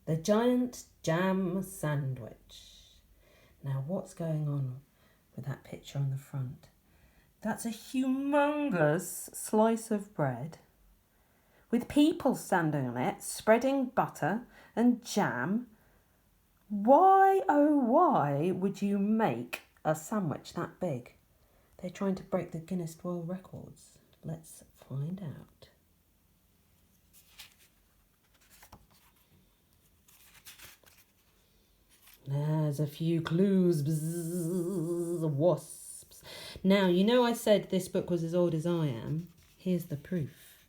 The giant jam sandwich. Now, what's going on with that picture on the front? That's a humongous slice of bread with people standing on it, spreading butter and jam. Why, oh why, would you make a sandwich that big? They're trying to break the Guinness World Records. Let's find out. There's a few clues. Bzzz, wasps. Now, you know I said this book was as old as I am. Here's the proof.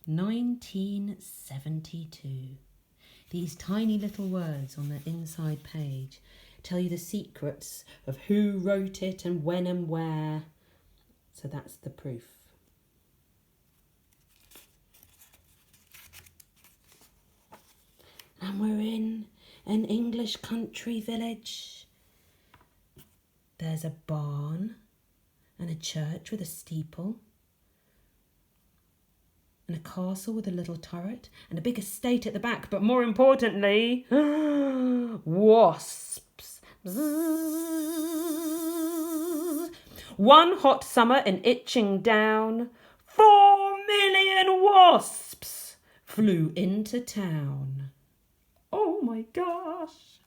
1972. These tiny little words on the inside page tell you the secrets of who wrote it and when and where. So that's the proof. And we're in an English country village. There's a barn and a church with a steeple and a castle with a little turret and a big estate at the back, but more importantly, wasps. Bzzz. One hot in Itching Down, 4 million wasps flew into town. Oh my gosh.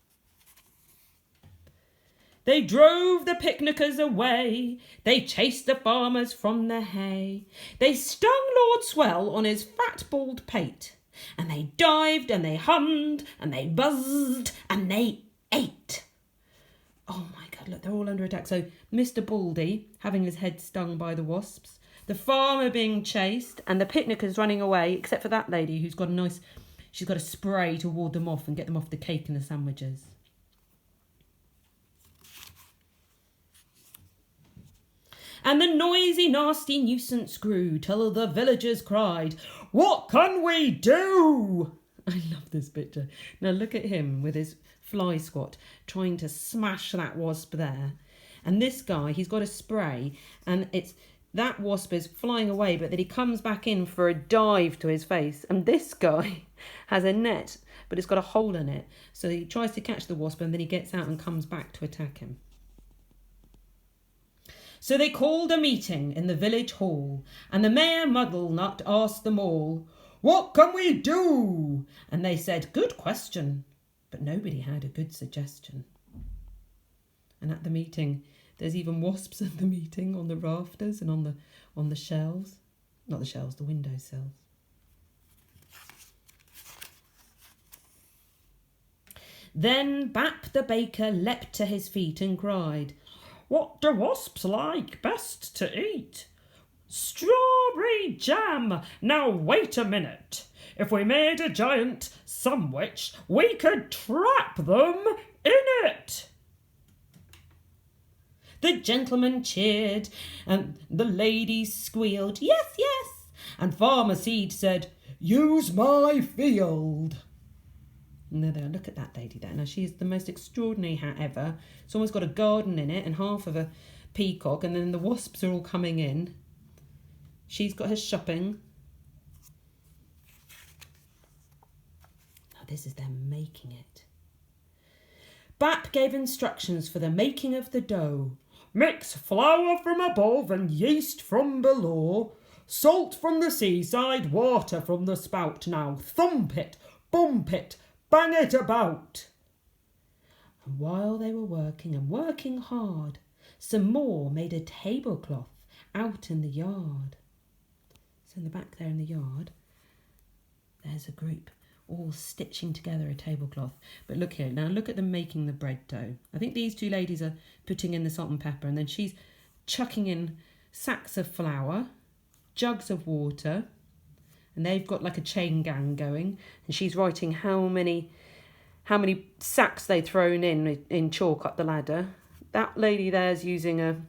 They drove the picnickers away. They chased the farmers from the hay. They stung Lord Swell on his fat bald pate. And they dived and they hummed and they buzzed and they ate. Oh my God, look, they're all under attack. So Mr. Baldy having his head stung by the wasps, the farmer being chased and the picnickers running away, except for that lady who's got she's got a spray to ward them off and get them off the cake and the sandwiches. And the noisy, nasty nuisance grew till the villagers cried, "What can we do?" I love this picture. Now look at him with his fly squat trying to smash that wasp there. And this guy, he's got a spray and that wasp is flying away, but then he comes back in for a dive to his face. And this guy has a net, but it's got a hole in it. So he tries to catch the wasp and then he gets out and comes back to attack him. So they called a meeting in the village hall, and the Mayor Mugglenut asked them all, "What can we do?" And they said, "Good question," but nobody had a good suggestion. And at the meeting, there's even wasps at the meeting on the rafters and on the shelves. Not the shelves, the windowsills. Then Bap the baker leapt to his feet and cried, "What do wasps like best to eat?" "Strawberry jam! Now wait a minute. If we made a giant sandwich, we could trap them in it." The gentlemen cheered and the ladies squealed, "Yes, yes." And Farmer Seed said, "Use my field." And there, look at that lady there. Now, she is the most extraordinary hat ever. It's almost got a garden in it and half of a peacock, and then the wasps are all coming in. She's got her shopping. Now, this is them making it. Bap gave instructions for the making of the dough. "Mix flour from above and yeast from below. Salt from the seaside, water from the spout. Now thump it, bump it, bang it about." And while they were working and working hard, some more made a tablecloth out in the yard. So in the back there in the yard, there's a group all stitching together a tablecloth. But look here, now look at them making the bread dough. I think these two ladies are putting in the salt and pepper, and then she's chucking in sacks of flour, jugs of water, and they've got like a chain gang going, and she's writing how many sacks they've thrown in chalk up the ladder. That lady there's using a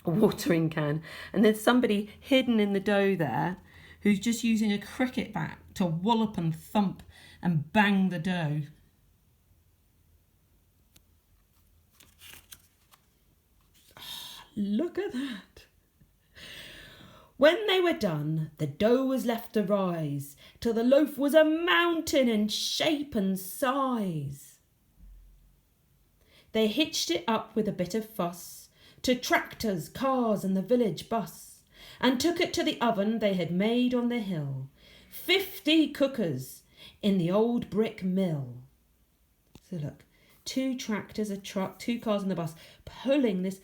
watering can, and there's somebody hidden in the dough there who's just using a cricket bat to wallop and thump and bang the dough. Oh, look at that. When they were done, the dough was left to rise till till the loaf was a mountain in shape and size. They hitched it up with a bit of fuss to tractors, cars and the village bus, and took it to the oven they had made on the hill. 50 cookers in the old brick mill. So look, 2 tractors, a truck, 2 cars and the bus, pulling this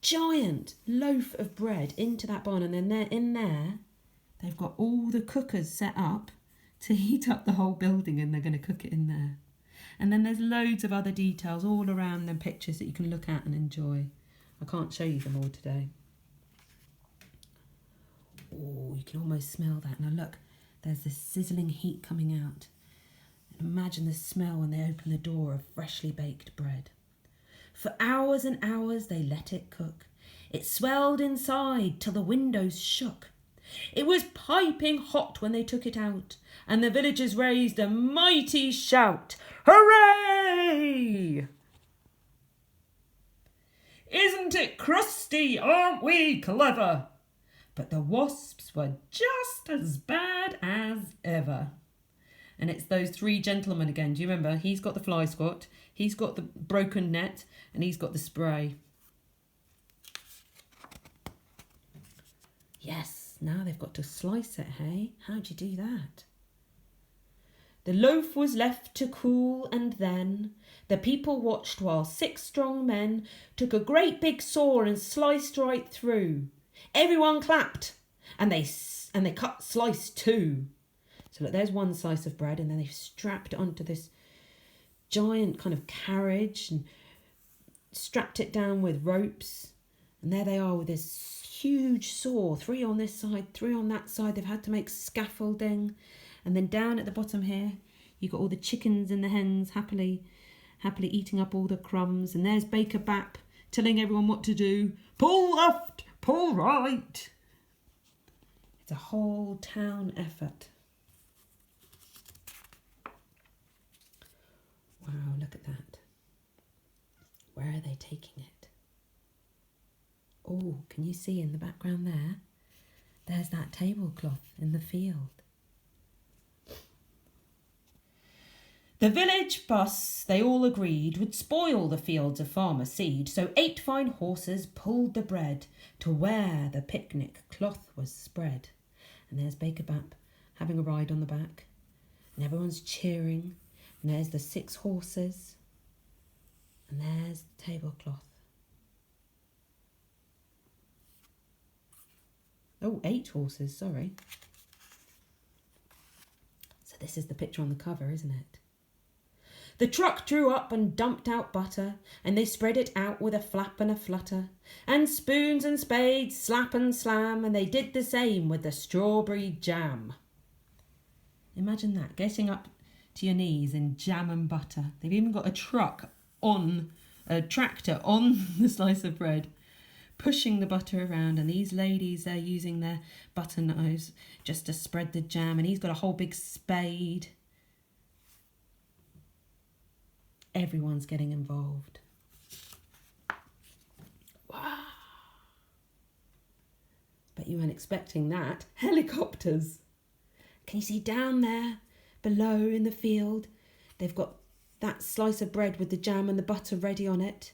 giant loaf of bread into that barn, and then in there they've got all the cookers set up to heat up the whole building, and they're going to cook it in there. And then there's loads of other details all around them, pictures that you can look at and enjoy. I can't show you them all today. Oh, you can almost smell that. Now look, there's this sizzling heat coming out. And imagine the smell when they open the door of freshly baked bread. For hours and hours they let it cook. It swelled inside till the windows shook. It was piping hot when they took it out, and the villagers raised a mighty shout. Hooray! Isn't it crusty? Aren't we clever? But the wasps were just as bad as ever. And it's those 3 gentlemen again. Do you remember? He's got the fly squat, he's got the broken net, and he's got the spray. Yes, now they've got to slice it, hey? How'd you do that? The loaf was left to cool, and then the people watched while 6 strong men took a great big saw and sliced right through. Everyone clapped, and they cut slice 2. So look, there's 1 slice of bread, and then they've strapped it onto this giant kind of carriage and strapped it down with ropes. And there they are with this huge saw, 3 on this side, 3 on that side. They've had to make scaffolding. And then down at the bottom here, you've got all the chickens and the hens happily eating up all the crumbs. And there's Baker Bap telling everyone what to do. Pull left, pull right. It's a whole town effort. Wow, look at that. Where are they taking it? Oh, can you see in the background there? There's that tablecloth in the field. The village bus, they all agreed, would spoil the fields of farmer seed, so 8 fine horses pulled the bread to where the picnic cloth was spread. And there's Baker Bap having a ride on the back, and everyone's cheering. And there's the 6 horses, and there's the tablecloth. Oh, 8 horses, sorry. So this is the picture on the cover, isn't it? The truck drew up and dumped out butter, and they spread it out with a flap and a flutter, and spoons and spades slap and slam, and they did the same with the strawberry jam. Imagine that, getting up to your knees in jam and butter. They've even got a tractor on the slice of bread, pushing the butter around, and these ladies, they're using their butter knives just to spread the jam, and he's got a whole big spade. Everyone's getting involved. Wow. Bet you weren't expecting that. Helicopters. Can you see down there below in the field? They've got that slice of bread with the jam and the butter ready on it.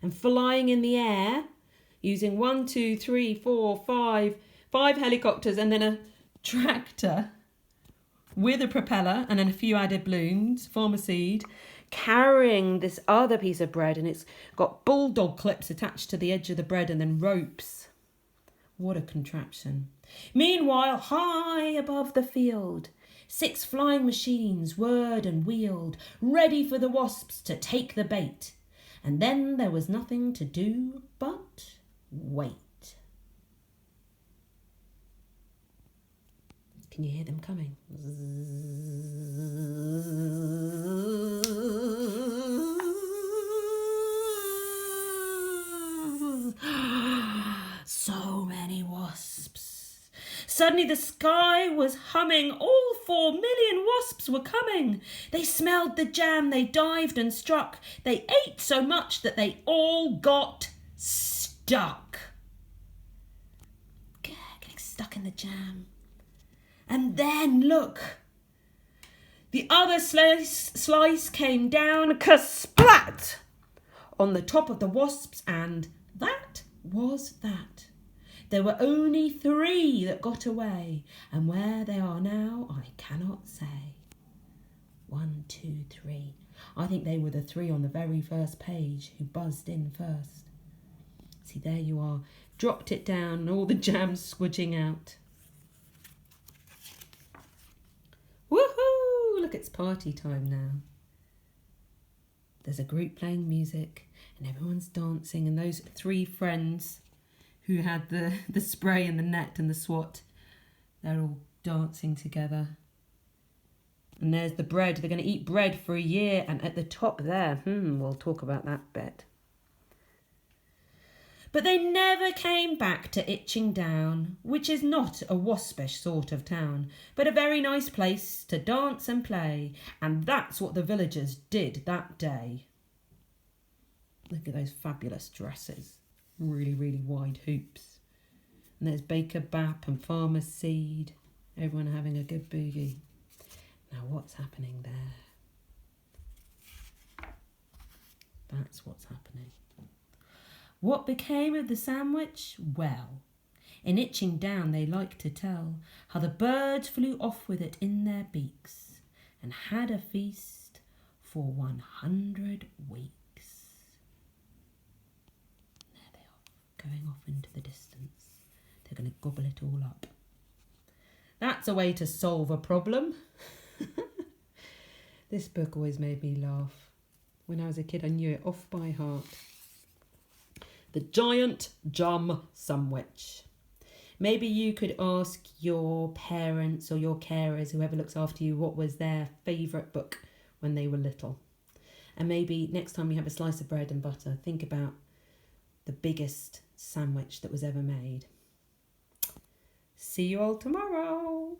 And flying in the air, using 1, 2, 3, 4, 5 helicopters, and then a tractor with a propeller and then a few added balloons, farmer seed, carrying this other piece of bread, and it's got bulldog clips attached to the edge of the bread and then ropes. What a contraption. Meanwhile, high above the field, 6 flying machines whirred and wheeled, ready for the wasps to take the bait. And then there was nothing to do but wait. Can you hear them coming? So many wasps. Suddenly the sky was humming. All 4 million wasps were coming. They smelled the jam. They dived and struck. They ate so much that they all got stuck. Getting stuck in the jam. And then, look, the other slice came down, kersplat, on the top of the wasps, and that was that. There were only 3 that got away, and where they are now, I cannot say. 1, 2, 3. I think they were the 3 on the very first page who buzzed in first. See, there you are. Dropped it down and all the jam's squidging out. Woohoo! Look, it's party time now. There's a group playing music and everyone's dancing, and those 3 friends who had the spray and the net and the swat, they're all dancing together. And there's the bread. They're going to eat bread for a year. And at the top there, we'll talk about that bit. But they never came back to Itching Down, which is not a waspish sort of town, but a very nice place to dance and play. And that's what the villagers did that day. Look at those fabulous dresses. Really, really wide hoops. And there's Baker Bap and Farmer Seed. Everyone having a good boogie. Now what's happening there? That's what's happening. What became of the sandwich? Well, in Itching Down they like to tell how the birds flew off with it in their beaks and had a feast for 100 weeks. There they are, going off into the distance. They're going to gobble it all up. That's a way to solve a problem. This book always made me laugh. When I was a kid, I knew it off by heart. The Giant Jum Sandwich. Maybe you could ask your parents or your carers, whoever looks after you, what was their favourite book when they were little. And maybe next time you have a slice of bread and butter, think about the biggest sandwich that was ever made. See you all tomorrow.